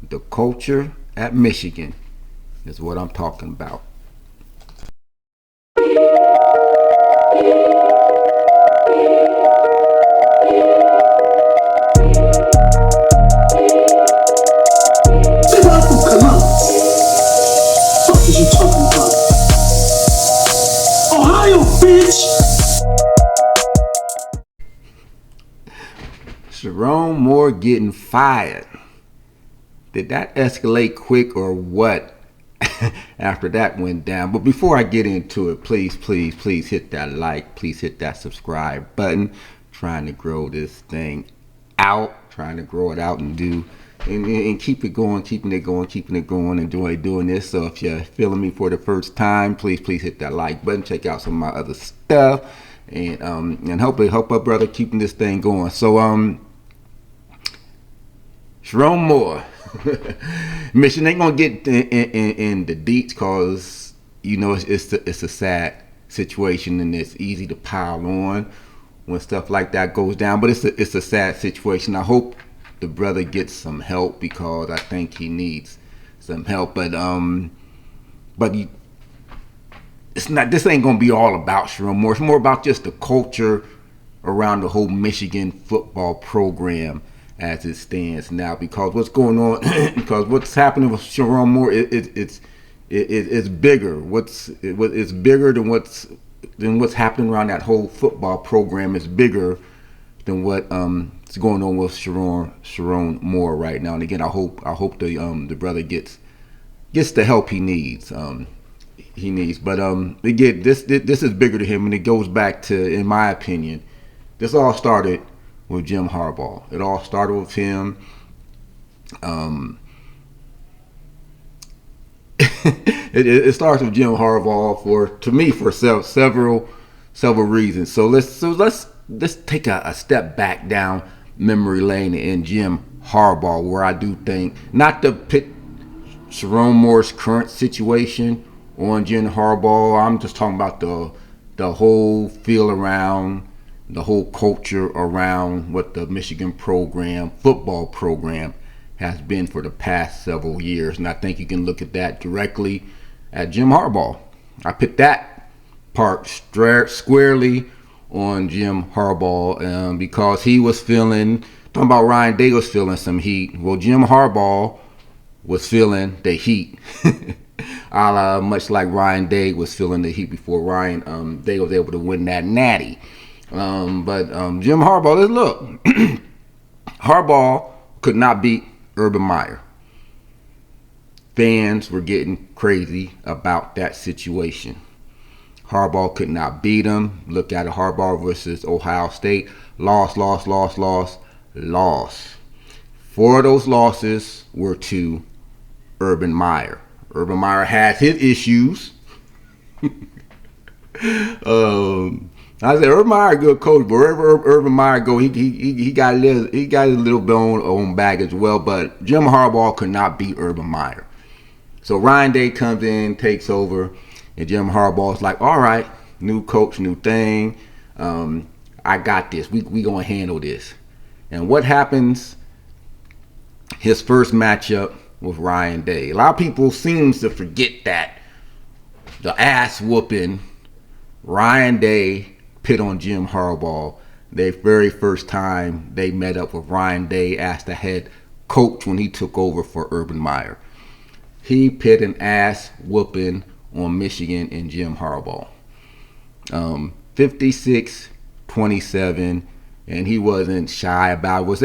The culture at Michigan is what I'm talking about. What is you talking about? Ohio, bitch! Sherrone Moore getting fired. Did that escalate quick or what after that went down? But before I get into it, please hit that like. Please hit that subscribe button. Trying to grow this thing out. Trying to grow it out and keep it going, keeping it going. Enjoy doing this. So if you're feeling me for the first time, please hit that like button. Check out some of my other stuff. And help our brother keeping this thing going. So Sherrone Moore. Michigan ain't gonna get in the deets because it's a sad situation and it's easy to pile on when stuff like that goes down. But it's a sad situation. I hope the brother gets some help because I think he needs some help. But it's not. This ain't gonna be all about Sherrone Moore. It's more about just the culture around the whole Michigan football program as it stands now. Because what's going on, because what's happening with Sherrone Moore, it's bigger. It's bigger than what's happening around that whole football program. Is bigger than what's going on with Sherrone Moore right now. And again, I hope the brother gets the help he needs. But again, this is bigger to him, and it goes back to, in my opinion, this all started with Jim Harbaugh. It all started with him. It starts with Jim Harbaugh for several reasons. So let's take a step back down memory lane in Jim Harbaugh, where I do think, not to pit Sherrone Moore's current situation on Jim Harbaugh. I'm just talking about the whole feel around, the whole culture around what the Michigan football program has been for the past several years. And I think you can look at that directly at Jim Harbaugh. I put that part squarely on Jim Harbaugh because he was talking about Ryan Day was feeling some heat. Well, Jim Harbaugh was feeling the heat. Much like Ryan Day was feeling the heat before Ryan Day was able to win that natty. But Jim Harbaugh, look, Harbaugh could not beat Urban Meyer. Fans were getting crazy about that situation. Harbaugh could not beat him. Look at it, Harbaugh versus Ohio State. Loss. 4 of those losses were to Urban Meyer. Urban Meyer has his issues. I said Urban Meyer a good coach, but wherever Urban Meyer go, he got a little bit on bag as well. But Jim Harbaugh could not beat Urban Meyer. So Ryan Day comes in, takes over, and Jim Harbaugh's like, all right, new coach, new thing. I got this. We gonna handle this. And what happens? His first matchup with Ryan Day. A lot of people seems to forget that the ass whooping Ryan Day pit on Jim Harbaugh. The very first time they met up with Ryan Day as the head coach when he took over for Urban Meyer. He pit an ass whooping on Michigan and Jim Harbaugh. 56-27, and he wasn't shy about it. Was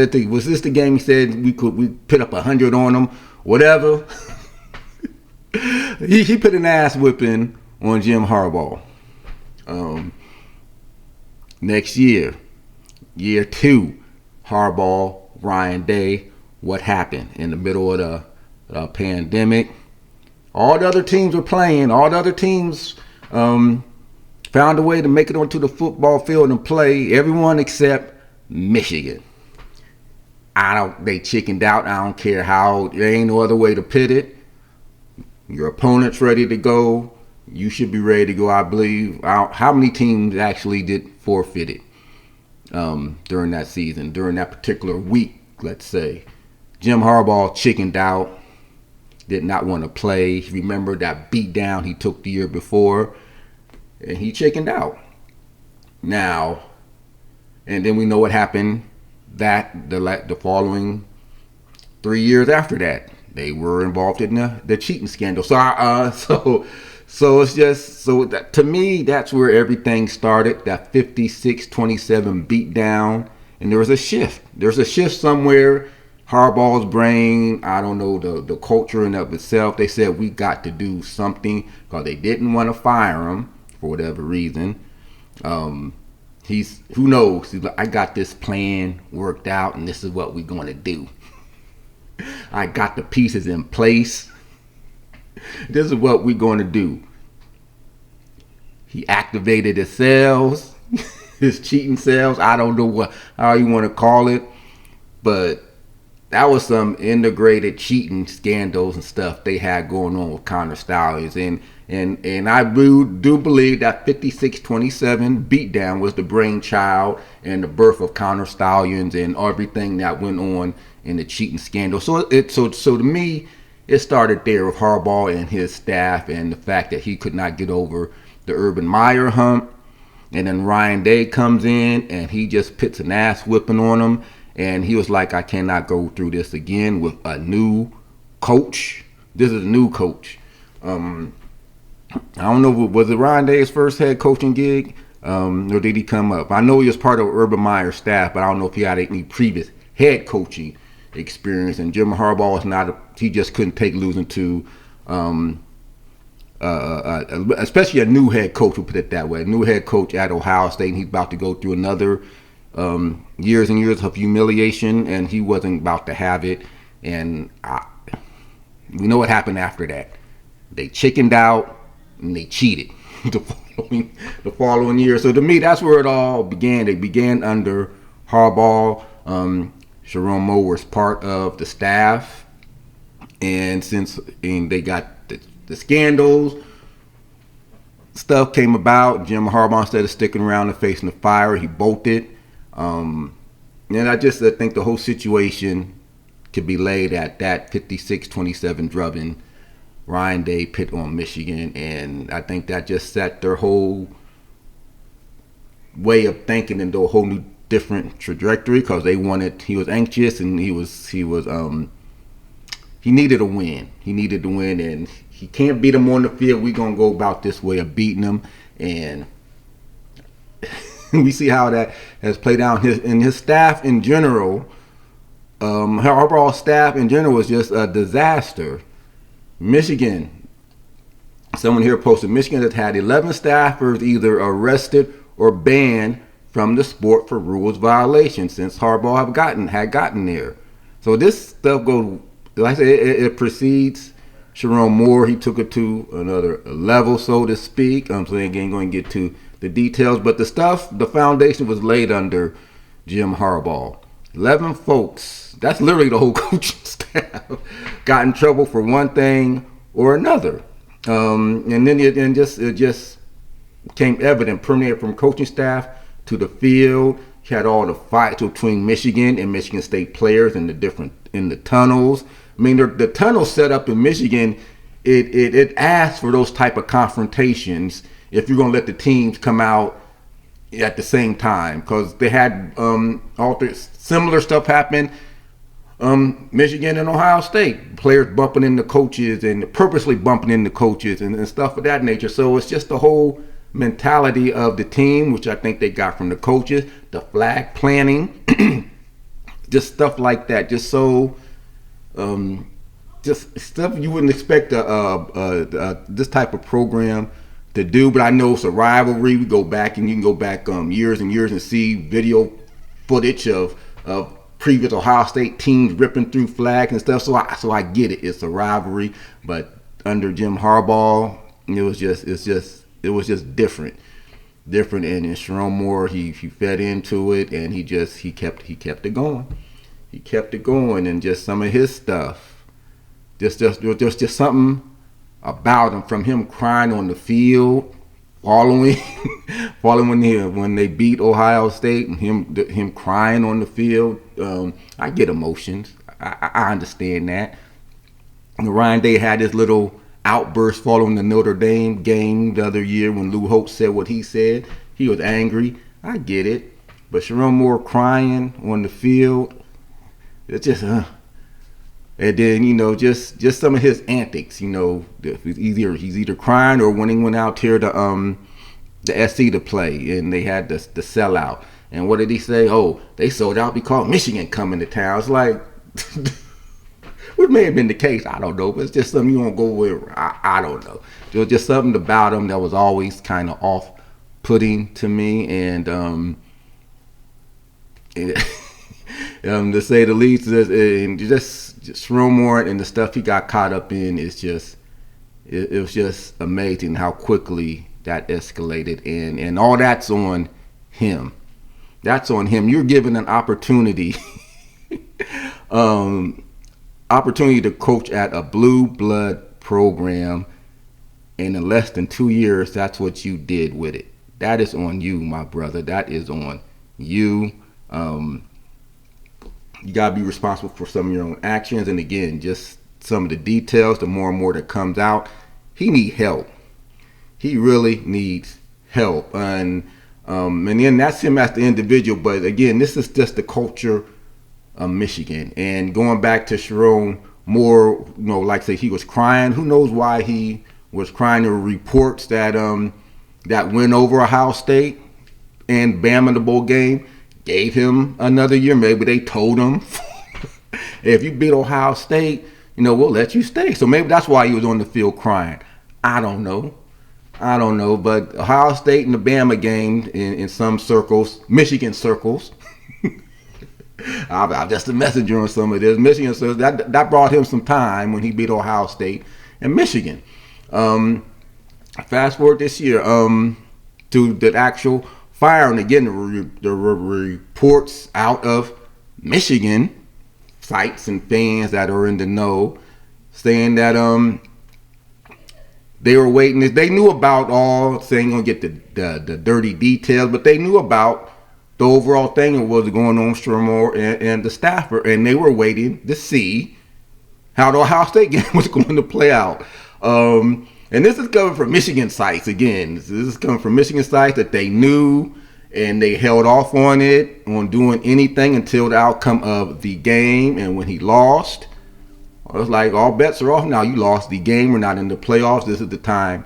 this the game he said we put up 100 on them? Whatever. he put an ass whipping on Jim Harbaugh. Next year 2, Harbaugh, Ryan Day. What happened in the middle of the pandemic? All the other teams were playing. All the other teams found a way to make it onto the football field and play. Everyone except Michigan. They chickened out. I don't care how. There ain't no other way to pit it. Your opponent's ready to go. You should be ready to go. I believe. How many teams actually did forfeit it during that season, during that particular week, let's say? Jim Harbaugh chickened out, did not want to play. Remember that beat down he took the year before, and he chickened out. Now, and then we know what happened the following 3 years after that. They were involved in the cheating scandal. So it's just, to me, that's where everything started. That 56-27 beatdown, and there was a shift. There's a shift somewhere. Harbaugh's brain, I don't know, the culture in of itself. They said we got to do something because they didn't want to fire him for whatever reason. Who knows? He's like, I got this plan worked out, and this is what we're going to do. I got the pieces in place. This is what we're going to do. He activated his cells, his cheating cells. I don't know how you want to call it, but that was some integrated cheating scandals and stuff they had going on with Connor Stallions. And I do believe that 56-27 beatdown was the brainchild and the birth of Connor Stallions and everything that went on in the cheating scandal. So to me, it started there with Harbaugh and his staff and the fact that he could not get over the Urban Meyer hump. And then Ryan Day comes in and he just puts an ass whipping on him. And he was like, I cannot go through this again with a new coach. This is a new coach. I don't know, was it Ryan Day's first head coaching gig? Or did he come up? I know he was part of Urban Meyer's staff, but I don't know if he had any previous head coaching experience. And Jim Harbaugh is he just couldn't take losing to, especially a new head coach, we'll put it that way. A new head coach at Ohio State, and he's about to go through another years and years of humiliation, and he wasn't about to have it. And we know what happened after that. They chickened out and they cheated the following year. So to me, that's where it all began. They began under Harbaugh. Sherrone Moore was part of the staff, and they got the scandals, stuff came about. Jim Harbaugh, instead of sticking around and facing the fire, he bolted. And I think the whole situation could be laid at that 56-27 drubbing Ryan Day pit on Michigan, and I think that just set their whole way of thinking into a whole new different trajectory, because he was anxious, and he needed a win. He needed to win, and he can't beat him on the field. We're going to go about this way of beating him, and we see how that has played out in his staff in general. Harbaugh's staff in general was just a disaster. Michigan, someone here posted, Michigan has had 11 staffers either arrested or banned from the sport for rules violations since Harbaugh had gotten there. So this stuff goes, like I said, it precedes Sherrone Moore. He took it to another level, so to speak. So again, going to get to the details, but the foundation was laid under Jim Harbaugh. 11 folks, that's literally the whole coaching staff, got in trouble for one thing or another. And then it just became evident, permeated from coaching staff to the field. You had all the fights between Michigan and Michigan State players in the tunnels. I mean, the tunnel set up in Michigan, it asks for those type of confrontations if you're going to let the teams come out at the same time, because they had similar stuff happen. Michigan and Ohio State, players bumping into coaches and purposely bumping into coaches and stuff of that nature. So it's just the whole mentality of the team, which I think they got from the coaches, the flag planning, just stuff like that. Just so, just stuff you wouldn't expect this type of program to do. But I know it's a rivalry. We go back, and you can go back years and years and see video footage of previous Ohio State teams ripping through flags and stuff. So I get it. It's a rivalry, but under Jim Harbaugh, it was just different. And in Sherrone Moore, he fed into it, and he kept it going. He kept it going, and just some of his stuff, just something about him, from him crying on the field, following when they beat Ohio State, and him crying on the field. I get emotions. I understand that. And Ryan Day had his little outburst following the Notre Dame game the other year when Lou Holtz said what he said. He was angry. I get it. But Sherrone Moore crying on the field, it's just, And then, just some of his antics, he's either crying or when he went out here to the SC to play and they had the sellout. And what did he say? Oh, they sold out because Michigan coming to town. It's like, which may have been the case. I don't know. But it's just something you don't go with. I don't know. There was just something about him that was always kind of off-putting to me. And to say the least, and just Sherrone Moore and the stuff he got caught up in is just, it was just amazing how quickly that escalated. And all that's on him. That's on him. You're given an opportunity, opportunity to coach at a blue blood program, and in less than 2 years, that's what you did with it. That is on you, my brother. That is on you. You gotta be responsible for some of your own actions, and again, just some of the details. The more and more that comes out, he needs help. He really needs help, and then that's him as the individual. But again, this is just the culture of Michigan. And going back to Sherrone Moore, like I say, he was crying. Who knows why he was crying? There were reports that that win over Ohio State and Bama in the bowl game gave him another year. Maybe they told him, if you beat Ohio State, we'll let you stay. So maybe that's why he was on the field crying. I don't know. But Ohio State and the Bama game in some circles, Michigan circles, I'm just a messenger on some of this. Michigan circles, that brought him some time when he beat Ohio State and Michigan. Fast forward this year to the actual fire, and again, the reports out of Michigan sites and fans that are in the know saying that they were waiting. They knew about all, saying gonna get the dirty details, but they knew about the overall thing and what was going on with Sherrone Moore and the staffer, and they were waiting to see how the Ohio State game was going to play out. And this is coming from Michigan sites again. This is coming from Michigan sites that they knew, and they held off on doing anything until the outcome of the game. And when he lost, it was like all bets are off now. You lost the game. We're not in the playoffs. This is the time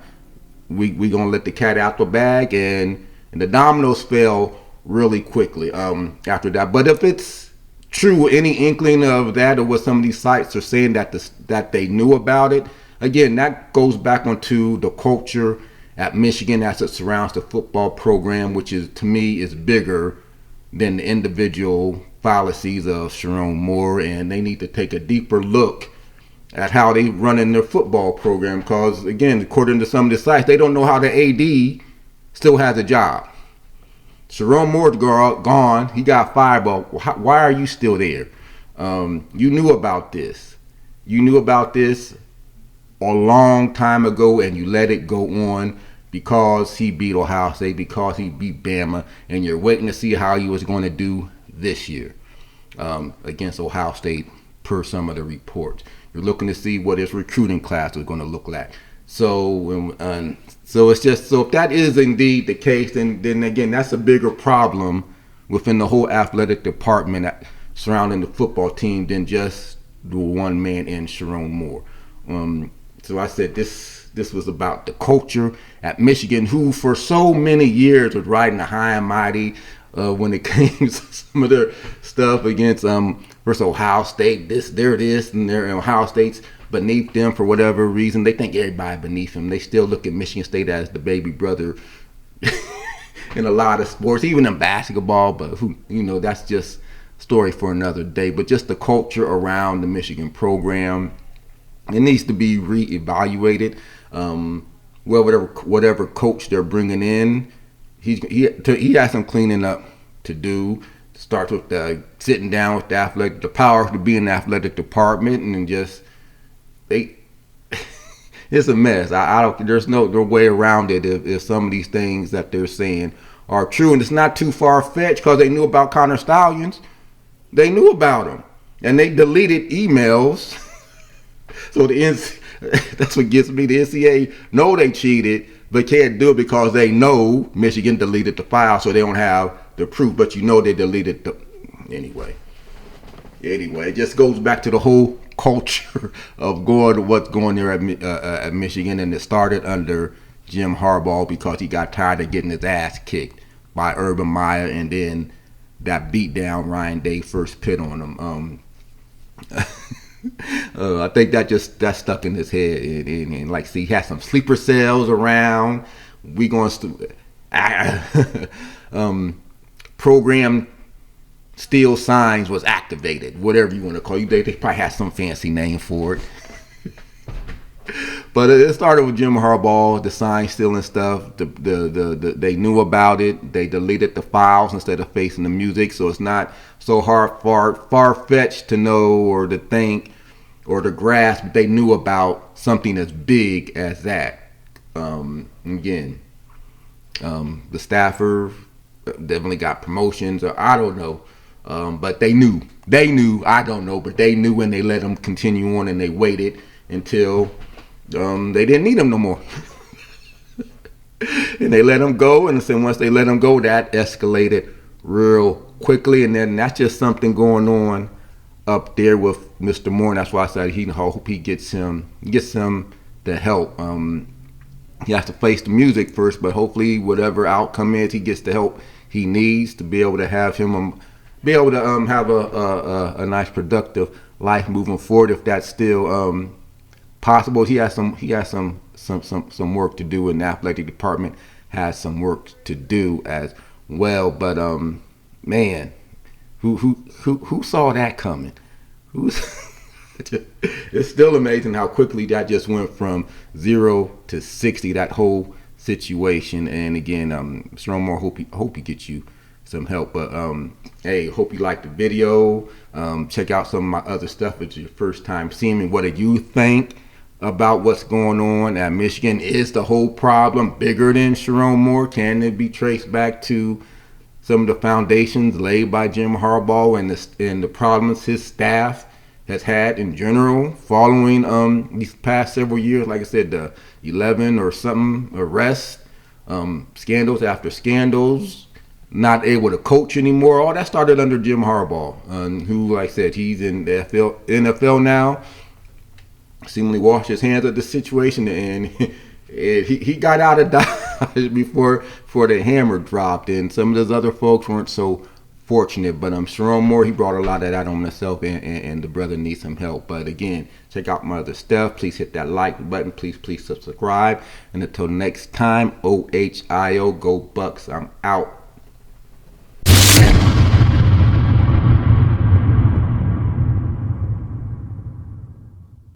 we gonna let the cat out the bag, and the dominoes fell really quickly after that. But if it's true, any inkling of that, or what some of these sites are saying that they knew about it, again, that goes back onto the culture at Michigan as it surrounds the football program, which is, to me, is bigger than the individual fallacies of Sherrone Moore, and they need to take a deeper look at how they run in their football program, because again, according to some of the sites, they don't know how the AD still has a job. Sherrone Moore's gone, he got fired, but why are you still there? You knew about this. You knew about this a long time ago, and you let it go on because he beat Ohio State, because he beat Bama, and you're waiting to see how he was going to do this year against Ohio State, per some of the reports. You're looking to see what his recruiting class is going to look like. So it's just, so if that is indeed the case, then again, that's a bigger problem within the whole athletic department surrounding the football team than just the one man in Sherrone Moore. So I said this was about the culture at Michigan, who for so many years was riding the high and mighty when it came to some of their stuff against versus Ohio State. And Ohio State's beneath them for whatever reason. They think everybody beneath them. They still look at Michigan State as the baby brother in a lot of sports, even in basketball. But that's just a story for another day. But just the culture around the Michigan program, it needs to be reevaluated. Whatever coach they're bringing in, he has some cleaning up to do. Starts with sitting down with the power to be in the athletic department, and just it's a mess. I don't. There's no way around it if some of these things that they're saying are true, and it's not too far fetched because they knew about Connor Stallions. They knew about him. and they deleted emails. So that's what gets me. The NCAA know they cheated, but can't do it because they know Michigan deleted the file, so they don't have the proof. But they deleted the anyway. Anyway, it just goes back to the whole culture of what's going there at Michigan, and it started under Jim Harbaugh because he got tired of getting his ass kicked by Urban Meyer, and then that beat down Ryan Day first pit on him. I think that stuck in his head, and like, see, he had some sleeper cells around. We going to program steel signs was activated, whatever you want to call it. They probably had some fancy name for it. But it started with Jim Harbaugh, the sign stealing stuff. They knew about it. They deleted the files instead of facing the music, so it's not so far-fetched to know or to think or to grasp. They knew about something as big as that. The staffer definitely got promotions, or I don't know. But they knew. I don't know, but they knew, and they let them continue on, and they waited until they didn't need him no more. And they let him go, and then once they let him go, that escalated real quickly. And then that's just something going on up there with Mr. Moore, and that's why I said I hope he gets him the help. He has to face the music first, but hopefully whatever outcome is, he gets the help he needs to be able to have him have a nice productive life moving forward, if that's still possible. He has some work to do, and the athletic department has some work to do as well. But man, who saw that coming? It's still amazing how quickly that just went from 0 to 60. That whole situation. And again, Sherrone Moore, hope he gets you some help. But hey, hope you liked the video. Check out some of my other stuff. If it's your first time seeing me, what do you think about what's going on at Michigan? Is the whole problem bigger than Sherrone Moore? Can it be traced back to some of the foundations laid by Jim Harbaugh and the problems his staff has had in general following these past several years? Like I said, the 11 or something arrests, scandals after scandals, not able to coach anymore. All that started under Jim Harbaugh, who, like I said, he's in the NFL now. Seemingly washed his hands of the situation, and he got out of Dodge before the hammer dropped. And some of those other folks weren't so fortunate. But Sherrone Moore, he brought a lot of that on himself, and the brother needs some help. But again, check out my other stuff. Please hit that like button. Please subscribe. And until next time, OHIO, go Bucks. I'm out.